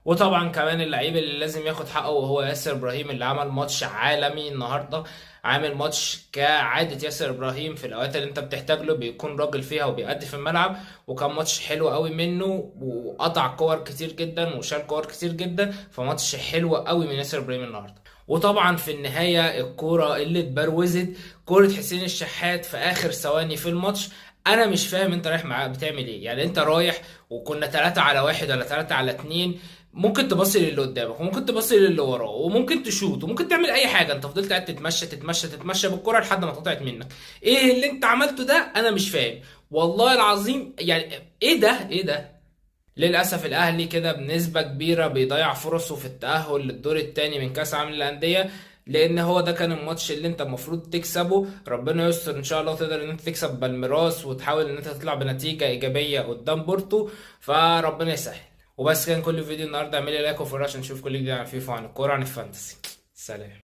وطبعا كمان اللعيب اللي لازم ياخد حقه وهو ياسر ابراهيم، اللي عمل ماتش عالمي النهارده. عامل ماتش كعادة ياسر ابراهيم، في الاوقات اللي انت بتحتاج له بيكون راجل فيها وبيأدي في الملعب. وكان ماتش حلو قوي منه، وقطع كور كتير جدا وشال كور كتير جدا، فماتش حلو قوي من ياسر ابراهيم النهارده. وطبعا في النهاية الكورة اللي اتبروزت، كورة حسين الشحات في اخر ثواني في الماتش. انا مش فاهم انت رايح معاه بتعمل ايه، يعني انت رايح وكنا 3-1 ولا 3-2. ممكن تبصي للي قدامك وممكن تبصي للي وراه وممكن تشوط وممكن تعمل اي حاجه، انت فضلت قاعد تتمشى تتمشى تتمشى بالكره لحد ما اتقطعت منك. ايه اللي انت عملته ده؟ انا مش فاهم والله العظيم، يعني ايه ده ايه ده. للاسف الاهلي كده بنسبه كبيره بيضيع فرصه في التاهل للدور الثاني من كاس العالم للانديه، لان هو ده كان الماتش اللي انت المفروض تكسبه. ربنا يستر ان شاء الله تقدر ان انت تكسب بالميراس وتحاول ان انت تطلع بنتيجه ايجابيه قدام بورتو، فربنا يسهل. وبس كان كل فيديو النهارده، اعملي لايك وفولو عشان نشوف كل جديد عن فيفا، عن الكوره، عن الفانتسي. سلام.